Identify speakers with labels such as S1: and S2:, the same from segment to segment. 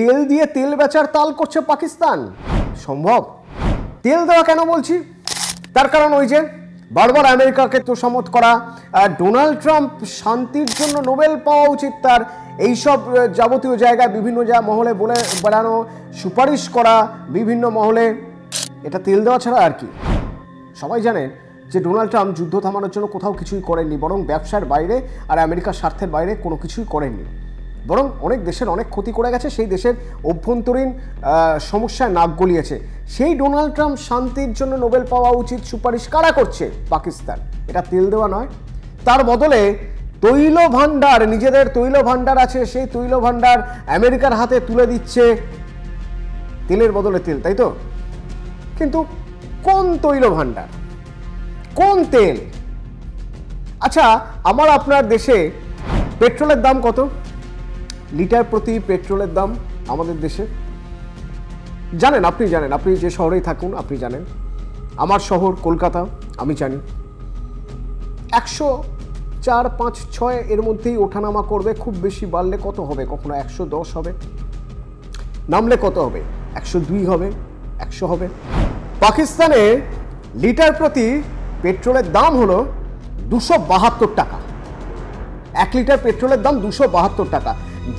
S1: তেল দিয়ে তেল বেচার তাল করছে পাকিস্তান। সম্ভব? তেল দেওয়া কেন বলছি, তার কারণ ওই যে বারবার আমেরিকাকে তোষামত করা, ডোনাল্ড ট্রাম্প শান্তির জন্য নোবেল পাওয়া উচিত তার, এইসব যাবতীয় জায়গায় বিভিন্ন মহলে বলে বেড়ানো, সুপারিশ করা বিভিন্ন মহলে। এটা তেল দেওয়া ছাড়া আর কি? সবাই জানেন যে ডোনাল্ড ট্রাম্প যুদ্ধ থামানোর জন্য কোথাও কিছুই করেননি, বরং ব্যবসার বাইরে আর আমেরিকার স্বার্থের বাইরে কোনো কিছুই করেননি, বরং অনেক দেশের অনেক ক্ষতি করে গেছে, সেই দেশের অভ্যন্তরীণ সমস্যায় নাক গলিয়েছে। সেই ডোনাল্ড ট্রাম্প শান্তির জন্য নোবেল পাওয়া উচিত সুপারিশ কারা করছে? পাকিস্তান। এটা তেল দেওয়া নয়। তার বদলে তৈল ভাণ্ডার, নিজেদের তৈল ভাণ্ডার আছে, সেই তৈল ভাণ্ডার আমেরিকার হাতে তুলে দিচ্ছে তেলের বদলে তেল, তাই তো? কিন্তু কোন তৈল ভাণ্ডার, কোন তেল? আচ্ছা, আমার আপনার দেশে পেট্রোলের দাম কত? লিটার প্রতি পেট্রোলের দাম আমাদের দেশে জানেন? আপনি জানেন, আপনি যে শহরেই থাকুন আপনি জানেন। আমার শহর কলকাতা, আমি জানি 104, 5, 6 এর মধ্যেই ওঠানামা করবে। খুব বেশি বাড়লে কত হবে? কখনো 110 হবে, নামলে কত হবে? 102 হবে, 100 হবে। পাকিস্তানে লিটার প্রতি পেট্রোলের দাম হলো 272 টাকা। 1 লিটার পেট্রোলের দাম 272 টাকা।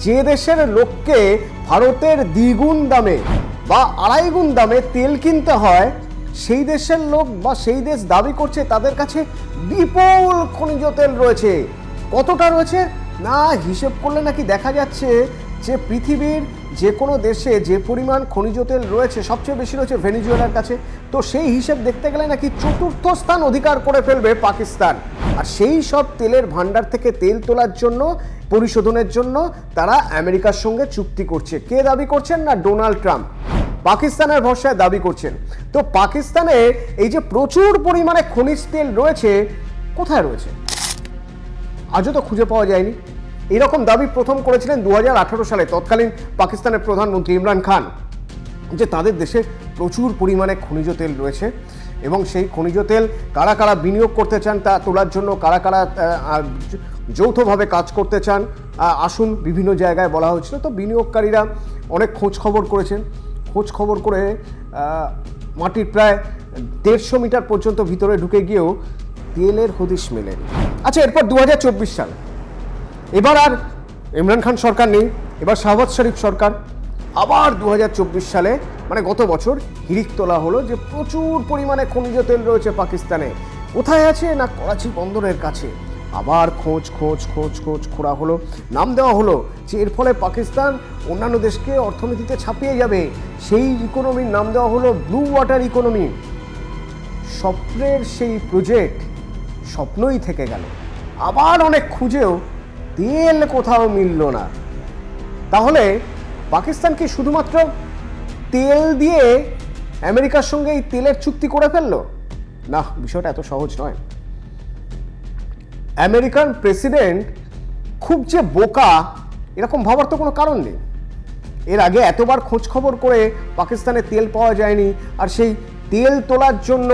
S1: যে দেশের লোককে ভারতের দ্বিগুণ দামে বা 2.5 গুণ দামে তেল কিনতে হয়, সেই দেশের লোক বা সেই দেশ দাবি করছে তাদের কাছে বিপুল খনিজ তেল রয়েছে। কতটা রয়েছে না, হিসেব করলে নাকি দেখা যাচ্ছে যে পৃথিবীর যে কোনো দেশে যে পরিমাণ খনিজ তেল রয়েছে সবচেয়ে বেশি রয়েছে ভেনেজুয়েলার কাছে। তো সেই হিসেব দেখতে গেলে নাকি 4র্থ স্থান অধিকার করে ফেলবে পাকিস্তান। আর সেই সব তেলের ভান্ডার থেকে তেল তোলার জন্য, পরিশোধনের জন্য তারা আমেরিকার সঙ্গে চুক্তি করছে। কে দাবি করছেন? না, ডোনাল্ড ট্রাম্প পাকিস্তানের ভরসায় দাবি করছেন। তো পাকিস্তানে এই যে প্রচুর পরিমাণে খনিজ তেল রয়েছে, কোথায় রয়েছে? আজও তো খুঁজে পাওয়া যায়নি। এরকম দাবি প্রথম করেছিলেন 2018 সালে তৎকালীন পাকিস্তানের প্রধানমন্ত্রী ইমরান খান, যে তাদের দেশে প্রচুর পরিমাণে খনিজ তেল রয়েছে এবং সেই খনিজ তেল কারা কারা বিনিয়োগ করতে চান তা তোলার জন্য, কারা কারা যৌথভাবে কাজ করতে চান আসুন, বিভিন্ন জায়গায় বলা হয়েছিল। তো বিনিয়োগকারীরা অনেক খোঁজ খবর করেছেন, খোঁজ খবর করে মাটির প্রায় 150 মিটার পর্যন্ত ভিতরে ঢুকে গিয়েও তেলের হদিশ মেলেনি। আচ্ছা, এরপর 2024 সাল, এবার আর ইমরান খান সরকার নেই, এবার শাহবাজ শরীফ সরকার। আবার 2024 সালে মানে গত বছর হিড়িক তোলা হলো যে প্রচুর পরিমাণে খনিজ তেল রয়েছে পাকিস্তানে। কোথায় আছে? না, করাচি বন্দরের কাছে। আবার খোঁজ খোঁড়া হলো, নাম দেওয়া হলো যে এর ফলে পাকিস্তান অন্যান্য দেশকে অর্থনীতিতে ছাপিয়ে যাবে। সেই ইকোনমির নাম দেওয়া হলো ব্লু ওয়াটার ইকোনমি। স্বপ্নের সেই প্রজেক্ট স্বপ্নই থেকে গেল। আবার অনেক খুঁজেও তেল কোথাও মিলল না। তাহলে পাকিস্তান কি শুধুমাত্র তেল দিয়ে আমেরিকার সঙ্গে এই তেলের চুক্তি করে ফেললো? না, বিষয়টা এত সহজ নয়। আমেরিকান প্রেসিডেন্ট খুব যে বোকা এরকম ভাবার তো কোনো কারণ নেই। এর আগে এতবার খোঁজ খবর করে পাকিস্তানে তেল পাওয়া যায়নি, আর সেই তেল তোলার জন্য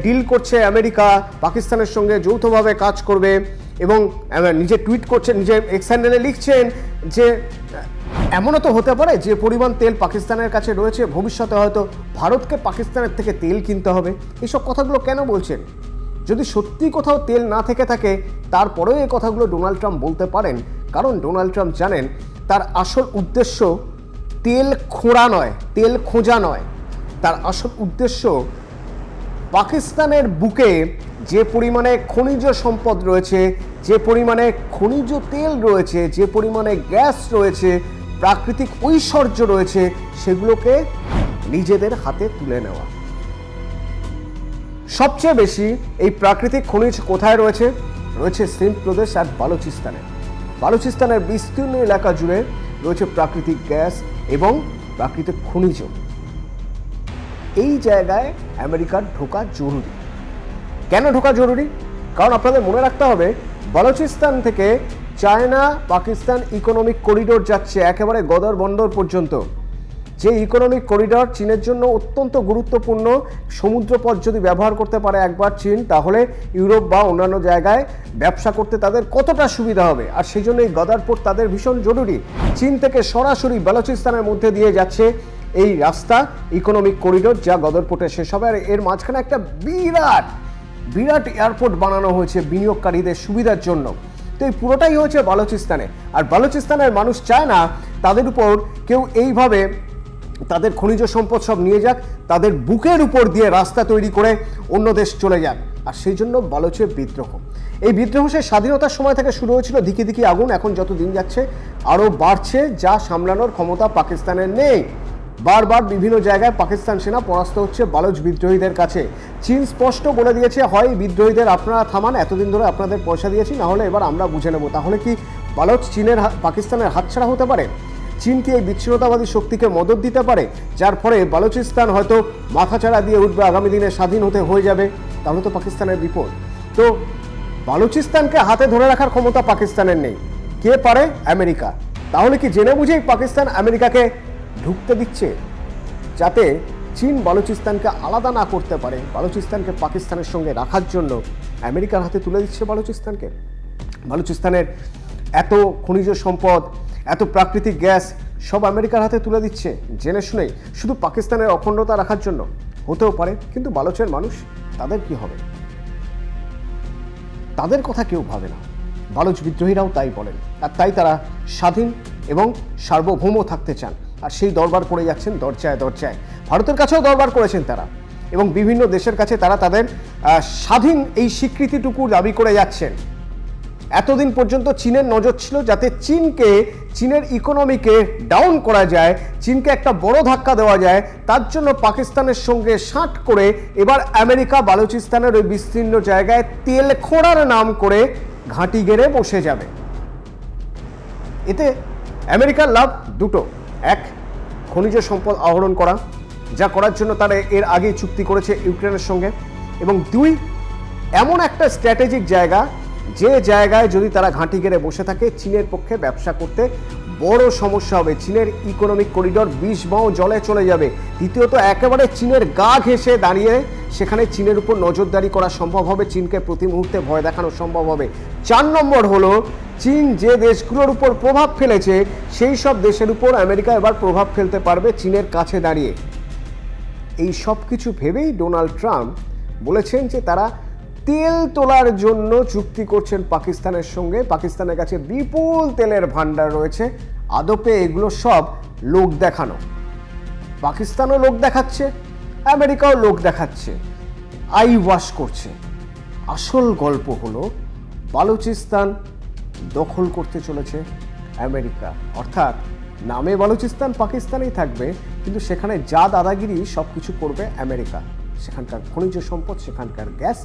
S1: ডিল করছে আমেরিকা পাকিস্তানের সঙ্গে, যৌথভাবে কাজ করবে। এবং নিজে টুইট করছেন, নিজে এক্স হ্যান্ডেলে লিখছেন যে এমনও তো হতে পারে যে পরিমাণ তেল পাকিস্তানের কাছে রয়েছে ভবিষ্যতে হয়তো ভারতকে পাকিস্তানের থেকে তেল কিনতে হবে। এইসব কথাগুলো কেন বলছেন? যদি সত্যি কোথাও তেল না থেকে থাকে তারপরেও এই কথাগুলো ডোনাল্ড ট্রাম্প বলতে পারেন, কারণ ডোনাল্ড ট্রাম্প জানেন তার আসল উদ্দেশ্য তেল খোঁড়া নয়, তেল খোঁজা নয়। তার আসল উদ্দেশ্য পাকিস্তানের বুকে যে পরিমাণে খনিজ সম্পদ রয়েছে, যে পরিমাণে খনিজ তেল রয়েছে, যে পরিমাণে গ্যাস রয়েছে, প্রাকৃতিক ঐশ্বর্য রয়েছে, সেগুলোকে নিজেদের হাতে তুলে নেওয়া। সবচেয়ে বেশি এই প্রাকৃতিক খনিজ কোথায় রয়েছে? রয়েছে সিন্ধ প্রদেশ আর বালুচিস্তানে। বালুচিস্তানের বিস্তীর্ণ এলাকা জুড়ে রয়েছে প্রাকৃতিক গ্যাস এবং প্রাকৃতিক খনিজ। এই জায়গায় আমেরিকার ঢোকা জরুরি। কেন ঢোকা জরুরি? কারণ আপনাদের মনে রাখতে হবে, বালুচিস্তান থেকে চায়না পাকিস্তান ইকোনমিক করিডোর যাচ্ছে একেবারে গদর বন্দর পর্যন্ত। যে ইকোনমিক করিডর চীনের জন্য অত্যন্ত গুরুত্বপূর্ণ। সমুদ্রপথ যদি ব্যবহার করতে পারে একবার চীন, তাহলে ইউরোপ বা অন্যান্য জায়গায় ব্যবসা করতে তাদের কতটা সুবিধা হবে। আর সেই জন্য এই গদার পোর্ট তাদের ভীষণ জরুরি। চীন থেকে সরাসরি বালুচিস্তানের মধ্যে দিয়ে যাচ্ছে এই রাস্তা, ইকোনমিক করিডোর, যা গদর পোর্টে শেষ হবে। আর এর মাঝখানে একটা বিরাট এয়ারপোর্ট বানানো হয়েছে বিনিয়োগকারীদের সুবিধার জন্য। তো এই পুরোটাই হয়েছে বালুচিস্তানে। আর বালুচিস্তানের মানুষ চায় না তাদের উপর কেউ এইভাবে তাদের খনিজ সম্পদ সব নিয়ে যাক, তাদের বুকের উপর দিয়ে রাস্তা তৈরি করে অন্য দেশ চলে যাক। আর সেই জন্য বালুচের বিদ্রোহ। এই বিদ্রোহ সে স্বাধীনতার সময় থেকে শুরু হয়েছিল, দিকে দিকে আগুন। এখন যত দিন যাচ্ছে আরও বাড়ছে, যা সামলানোর ক্ষমতা পাকিস্তানের নেই। বারবার বিভিন্ন জায়গায় পাকিস্তান সেনা পরাস্ত হচ্ছে বালুচ বিদ্রোহীদের কাছে। চীন স্পষ্ট বলে দিয়েছে, হয় বিদ্রোহীদের আপনারা থামান, এতদিন ধরে আপনাদের পয়সা দিয়েছি, না হলে এবার আমরা বুঝে নেব। তাহলে কি বালুচ পাকিস্তানের হাতছাড়া হতে পারে? চীন কি এই বিচ্ছিন্নতাবাদী শক্তিকে মদত দিতে পারে, যার ফলে বালুচিস্তান হয়তো মাথাচাড়া দিয়ে উঠবে, আগামী দিনে স্বাধীন হয়ে যাবে? তাহলে তো পাকিস্তানের বিপদ। তো বালুচিস্তানকে হাতে ধরে রাখার ক্ষমতা পাকিস্তানের নেই। কে পারে? আমেরিকা। তাহলে কি জেনে বুঝেই পাকিস্তান আমেরিকাকে ঢুকতে দিচ্ছে, যাতে চীন বালুচিস্তানকে আলাদা না করতে পারে? বালুচিস্তানকে পাকিস্তানের সঙ্গে রাখার জন্য আমেরিকার হাতে তুলে দিচ্ছে বালুচিস্তানকে। বালুচিস্তানের এত খনিজ সম্পদ, এত প্রাকৃতিক গ্যাস সব আমেরিকার হাতে তুলে দিচ্ছে জেনে শুনেই, শুধু পাকিস্তানের অখণ্ডতা রাখার জন্য। হতেও পারে, কিন্তু বালুচের মানুষ, তাদের কি হবে? তাদের কথা কেউ ভাবে না। বালুচ বিদ্রোহীরাও তাই বলেন। আর তাই তারা স্বাধীন এবং সার্বভৌম থাকতে চান। আর সেই দরবার করে যাচ্ছেন দরজায় দরজায়। ভারতের কাছেও দরবার করেছেন তারা, এবং বিভিন্ন দেশের কাছে তারা তাদের স্বাধীন এই স্বীকৃতিটুকু দাবি করে যাচ্ছেন। এতদিন পর্যন্ত চীনের নজর ছিল যাতে চীনের ইকোনমিকে ডাউন করা যায়, চীনকে একটা বড় ধাক্কা দেওয়া যায়। তার জন্য পাকিস্তানের সঙ্গে সাঁট করে এবার আমেরিকা বালুচিস্তানের ওই বিস্তীর্ণ জায়গায় তেল খোঁড়ার নাম করে ঘাঁটি গেড়ে বসে যাবে। এতে আমেরিকার লাভ দুটো: এক, খনিজ সম্পদ আহরণ করা, যা করার জন্য তারা এর আগেই চুক্তি করেছে ইউক্রেনের সঙ্গে, এবং দুই, এমন একটা স্ট্র্যাটেজিক জায়গা, যে জায়গায় যদি তারা ঘাঁটি গেড়ে বসে থাকে চীনের পক্ষে ব্যবসা করতে বড় সমস্যা হবে। চীনের ইকোনমিক করিডর 20 বাও জলে চলে যাবে। দ্বিতীয়ত, একেবারে চীনের গা ঘেঁষে দাঁড়িয়ে সেখানে চীনের উপর নজরদারি করা সম্ভব হবে, চীনকে প্রতি মুহূর্তে ভয় দেখানো সম্ভব হবে। 4 নম্বর হলো, চীন যে দেশগুলোর উপর প্রভাব ফেলেছে সেই সব দেশের উপর আমেরিকা এবার প্রভাব ফেলতে পারবে চীনের কাছে দাঁড়িয়ে। এই সব কিছু ভেবেই ডোনাল্ড ট্রাম্প বলেছেন যে তারা তেল তোলার জন্য চুক্তি করছেন পাকিস্তানের সঙ্গে। পাকিস্তানের কাছে বিপুল তেলের ভান্ডার রয়েছে। আদপে এগুলো সব লোক দেখানো। পাকিস্তানও লোক দেখাচ্ছে, আমেরিকাও লোক দেখাচ্ছে, আই ওয়াশ করছে। আসল গল্প হলো বালুচিস্তান দখল করতে চলেছে আমেরিকা। অর্থাৎ নামে বালুচিস্তান পাকিস্তানেই থাকবে, কিন্তু সেখানে যা দাদাগিরি সব কিছু করবে আমেরিকা। সেখানকার খনিজ সম্পদ, সেখানকার গ্যাস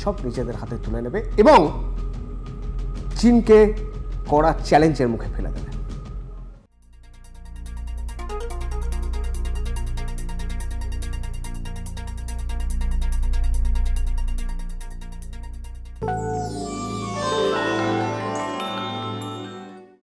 S1: সব নিজেদের হাতে তুলে নেবে এবং চীনকে কড়া চ্যালেঞ্জের মুখে ফেলে দেবে।